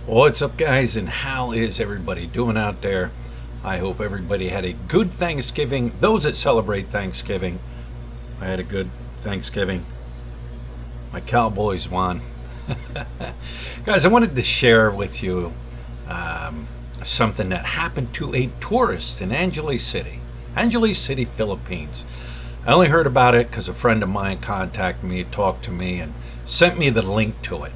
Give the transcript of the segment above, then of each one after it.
What's up, guys, and how is everybody doing out there? I hope everybody had a good Thanksgiving. Those that celebrate Thanksgiving, I had a good Thanksgiving. My Cowboys won. Guys, I wanted to share with you something that happened to a tourist in Angeles City, Philippines. I only heard about it because a friend of mine contacted me, talked to me, and sent me the link to it.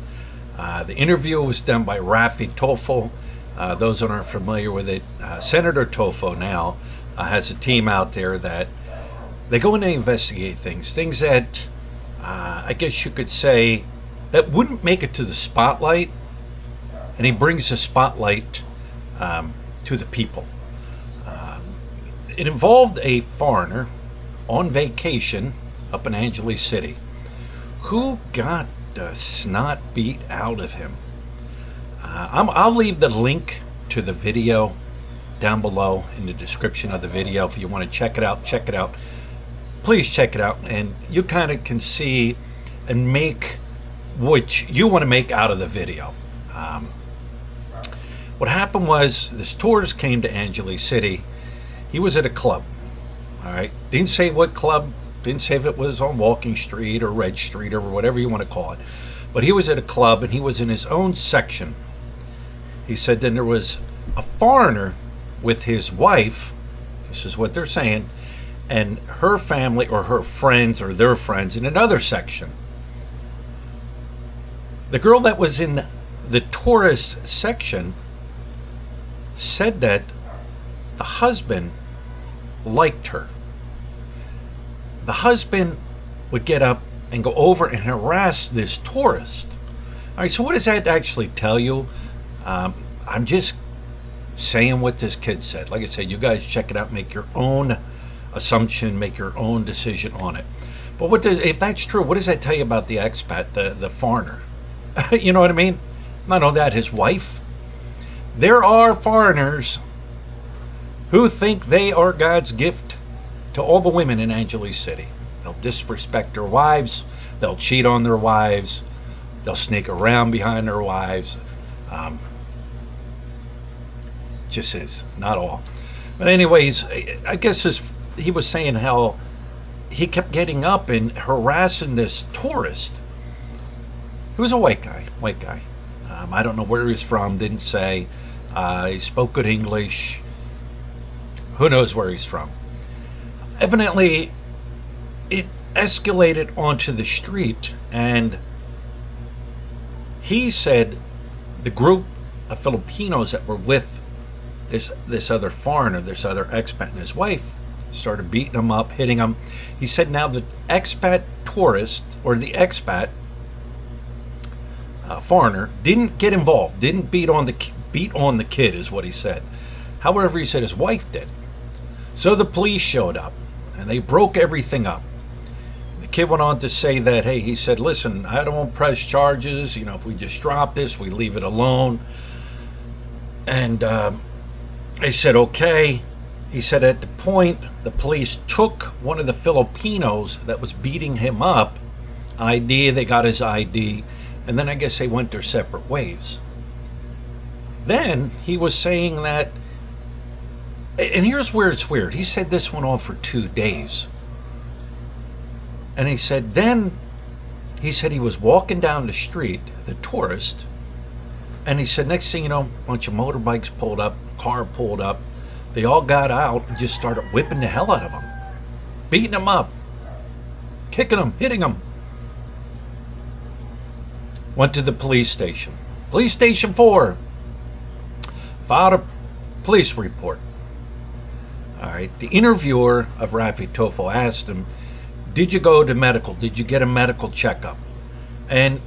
The interview was done by Rafi Tofo. Those that aren't familiar with it, Senator Tofo now has a team out there that they go in and investigate things that I guess you could say that wouldn't make it to the spotlight, and he brings the spotlight to the people. It involved a foreigner on vacation up in Angeles City who got the snot beat out of him. I'll leave the link to the video down below in the description of the video. If you want to check it out, please check it out, and you kind of can see and make what you want to make out of the video. What happened was this tourist came to Angeles City. He was at a club. All right, didn't say what club, didn't say if it was on Walking Street or Red Street or whatever you want to call it, but he was at a club and he was in his own section. He said then there was a foreigner with his wife, this is what they're saying, and her family or her friends or their friends in another section. The girl that was in the tourist section said that the husband liked her. The husband would get up and go over and harass this tourist. All right, so what does that actually tell you? I'm just saying what this kid said. Like I said, you guys check it out, make your own assumption, make your own decision on it. But if that's true, what does that tell you about the expat, the foreigner? You know what I mean? Not only that, his wife. There are foreigners who think they are God's gift to all the women in Angeles City. They'll disrespect their wives. They'll cheat on their wives. They'll sneak around behind their wives. Just is, not all. But anyways, I guess he was saying how he kept getting up and harassing this tourist. He was a white guy. I don't know where he's from, didn't say. He spoke good English. Who knows where he's from? Evidently, it escalated onto the street, and he said the group of Filipinos that were with this other foreigner, this other expat and his wife, started beating him up, hitting him. He said now the expat tourist, or the expat foreigner, didn't get involved, didn't beat on the kid, is what he said. However, he said his wife did. So the police showed up and they broke everything up. The kid went on to say that, hey, he said, listen, I don't press charges. You know, if we just drop this, we leave it alone. And they said, okay. He said at the point, the police took one of the Filipinos that was beating him up, ID, they got his ID, and then I guess they went their separate ways. Then he was saying that, and here's where it's weird. He said this went on for 2 days. And he said he was walking down the street, the tourist, and he said next thing you know, a bunch of motorbikes pulled up, car pulled up. They all got out and just started whipping the hell out of him, beating him up, kicking him, hitting him. Went to the police station. Police Station 4 filed a police report. All right. The interviewer of Rafi Tofo asked him, did you go to medical? Did you get a medical checkup? And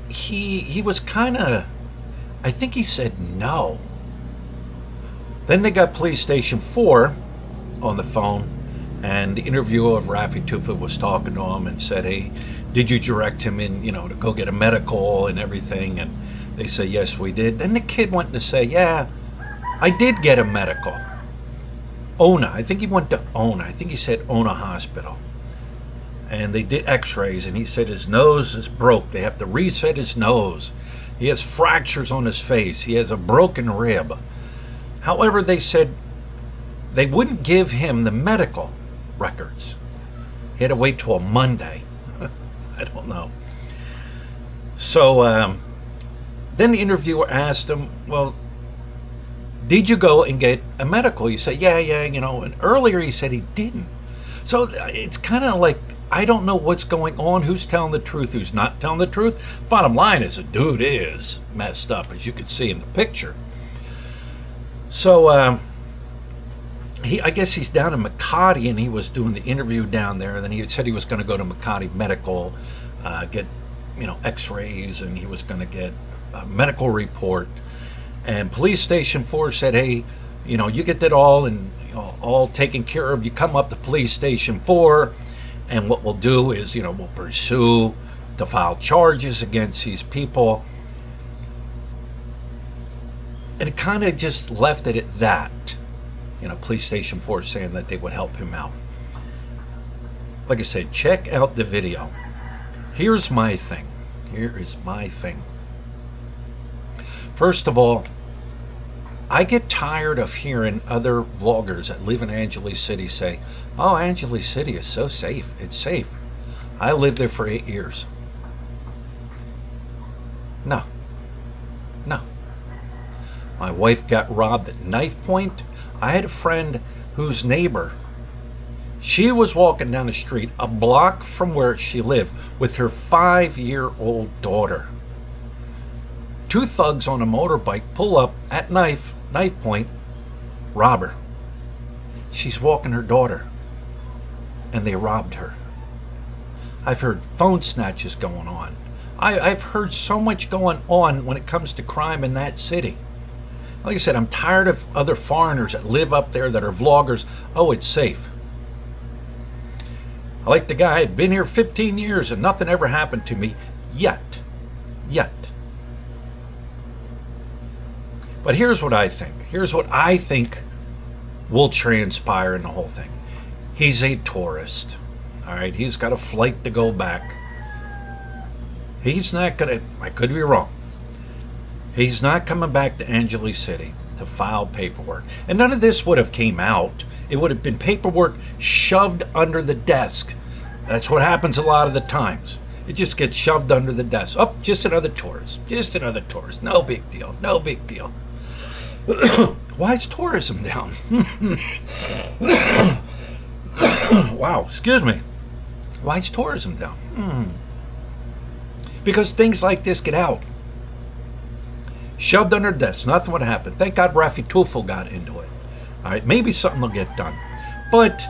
he was kind of, I think he said no. Then they got Police Station 4 on the phone, and the interviewer of Rafi Tofo was talking to him and said, hey, did you direct him in, to go get a medical and everything? And they said, yes, we did. Then the kid went to say, yeah, I did get a medical. Ona, I think he went to Ona. I think he said Ona Hospital. And they did x-rays, and he said his nose is broke. They have to reset his nose. He has fractures on his face. He has a broken rib. However, they said they wouldn't give him the medical records. He had to wait till a Monday. I don't know. So then the interviewer asked him, well, did you go and get a medical? He said, yeah, and earlier he said he didn't. So it's kind of like, I don't know what's going on, who's telling the truth, who's not telling the truth. Bottom line is the dude is messed up, as you can see in the picture. So I guess he's down in Makati, and he was doing the interview down there, and then he said he was going to go to Makati Medical, get x-rays, and he was going to get a medical report. And police station 4 said, hey, you get that all and all taken care of. You come up to police station 4, and what we'll do is, we'll pursue to file charges against these people. And it kind of just left it at that. Police station 4 saying that they would help him out. Like I said, check out the video. Here's my thing. Here is my thing. First of all, I get tired of hearing other vloggers that live in Angeles City say, oh, Angeles City is so safe. It's safe. I lived there for 8 years. No. My wife got robbed at knife point. I had a friend whose neighbor, she was walking down the street a block from where she lived with her 5-year-old daughter. 2 thugs on a motorbike pull up at knife point, rob her. She's walking her daughter, and they robbed her. I've heard phone snatches going on. I've heard so much going on when it comes to crime in that city. Like I said, I'm tired of other foreigners that live up there that are vloggers. Oh, it's safe. I like the guy, I've been here 15 years and nothing ever happened to me yet. But here's what I think. Here's what I think will transpire in the whole thing. He's a tourist. All right, he's got a flight to go back. He's not gonna, I could be wrong. He's not coming back to Angeles City to file paperwork. And none of this would have came out. It would have been paperwork shoved under the desk. That's what happens a lot of the times. It just gets shoved under the desk. Oh, just another tourist. Just another tourist. No big deal. No big deal. Why is tourism down? Wow, excuse me. Why is tourism down? Because things like this get out. Shoved under desk. Nothing would happen. Thank God Rafi Tufo got into it. All right, maybe something will get done. But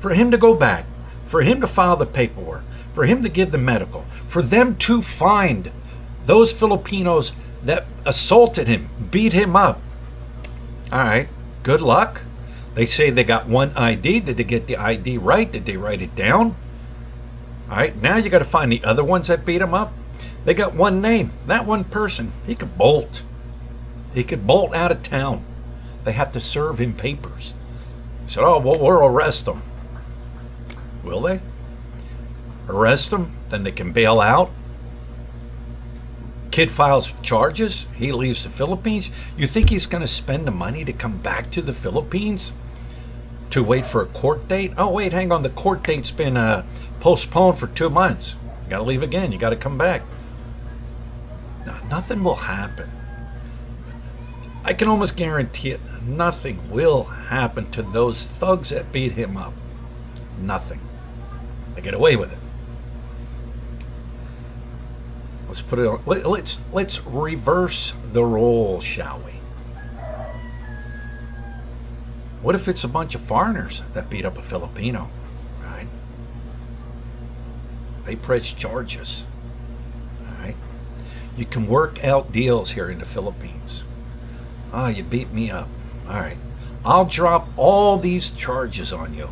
for him to go back, for him to file the paperwork, for him to give the medical, for them to find those Filipinos that assaulted him, beat him up. All right, good luck. They say they got one ID. Did they get the ID right? Did they write it down? All right, now you got to find the other ones that beat him up. They got one name. That one person, he could bolt. He could bolt out of town. They have to serve him papers. He said, oh, well, we'll arrest him. Will they? Arrest him? Then they can bail out? Kid files charges. He leaves the Philippines. You think he's going to spend the money to come back to the Philippines to wait for a court date? Oh, wait, hang on. The court date's been postponed for 2 months. You got to leave again. You got to come back. No, nothing will happen. I can almost guarantee it. Nothing will happen to those thugs that beat him up. Nothing. They get away with it. Let's put it on. Let's reverse the role, shall we? What if it's a bunch of foreigners that beat up a Filipino, right? They press charges, all right? You can work out deals here in the Philippines. Oh, you beat me up. All right. I'll drop all these charges on you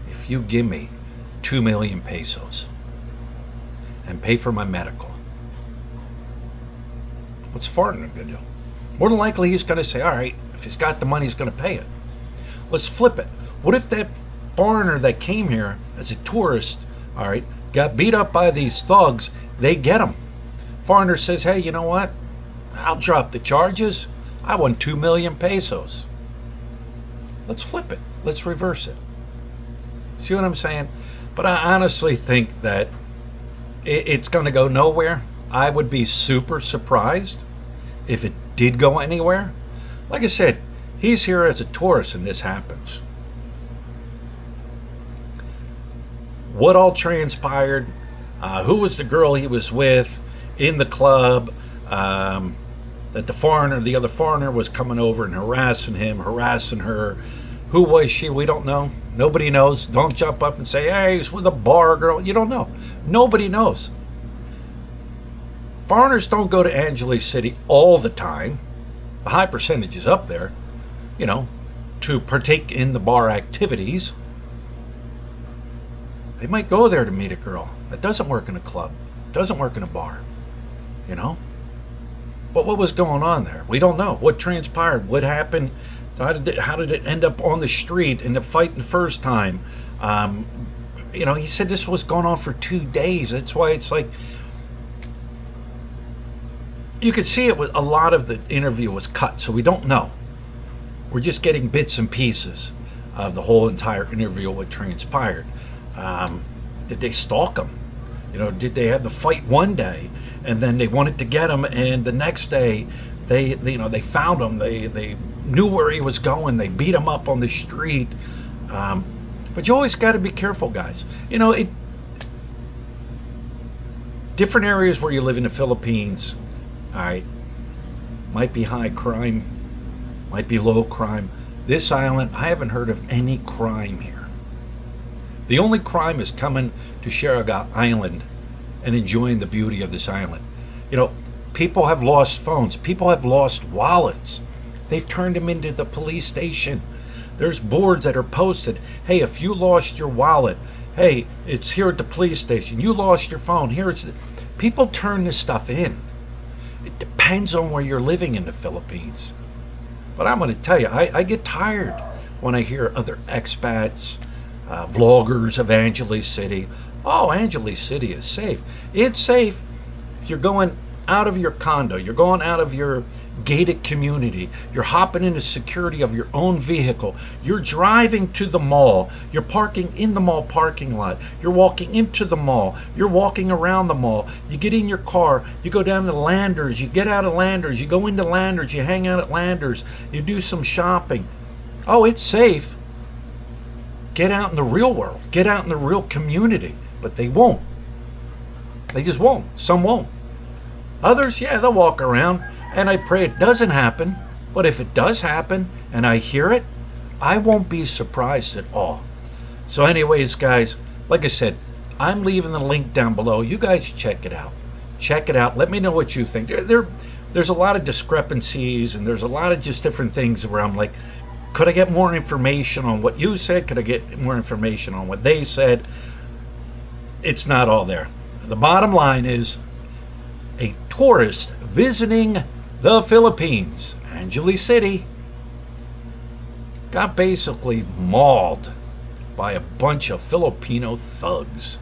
if you give me 2 million pesos and pay for my medical. What's foreigner going to do? More than likely, he's going to say, all right, if he's got the money, he's going to pay it. Let's flip it. What if that foreigner that came here as a tourist, all right, got beat up by these thugs, they get him. Foreigner says, hey, you know what? I'll drop the charges. I want 2 million pesos. Let's flip it. Let's reverse it. See what I'm saying? But I honestly think that it's going to go nowhere. I would be super surprised if it did go anywhere. Like I said, he's here as a tourist and this happens. What all transpired? Who was the girl he was with in the club? That the other foreigner was coming over and harassing him, harassing her. Who was she? We don't know. Nobody knows. Don't jump up and say, hey, he's with a bar girl. You don't know. Nobody knows. Foreigners don't go to Angeles City all the time. The high percentage is up there, to partake in the bar activities. They might go there to meet a girl. That doesn't work in a club. Doesn't work in a bar. But what was going on there? We don't know. What transpired? What happened? How did it end up on the street in the fight the first time? He said this was going on for 2 days. That's why it's like, you could see a lot of the interview was cut, so we don't know. We're just getting bits and pieces of the whole entire interview, what transpired. Did they stalk him? Did they have the fight one day and then they wanted to get him, and the next day they found him, they knew where he was going, they beat him up on the street. But you always got to be careful, guys. Different areas where you live in the Philippines, all right, might be high crime, might be low crime. This island, I haven't heard of any crime here. The only crime is coming to Siargao Island and enjoying the beauty of this island. People have lost phones. People have lost wallets. They've turned them into the police station. There's boards that are posted. Hey, if you lost your wallet, hey, it's here at the police station. You lost your phone. People turn this stuff in. It depends on where you're living in the Philippines. But I'm going to tell you, I get tired when I hear other expats, vloggers of Angeles City. Oh, Angeles City is safe. It's safe if you're going out of your condo, you're going out of your gated community, you're hopping into security of your own vehicle, you're driving to the mall, you're parking in the mall parking lot, you're walking into the mall, you're walking around the mall, you get in your car, you go down to Landers, you get out of Landers, you go into Landers, you hang out at Landers, you do some shopping. Oh, it's safe. Get out in the real world, get out in the real community. But they won't. They just won't. Some won't. Others, yeah, they'll walk around, and I pray it doesn't happen. But if it does happen and I hear it, I won't be surprised at all. So anyways, guys, like I said, I'm leaving the link down below. You guys check it out. Check it out. Let me know what you think. There's a lot of discrepancies, and there's a lot of just different things where I'm like, could I get more information on what you said? Could I get more information on what they said? It's not all there. The bottom line is, a tourist visiting the Philippines, Angeles City, got basically mauled by a bunch of Filipino thugs.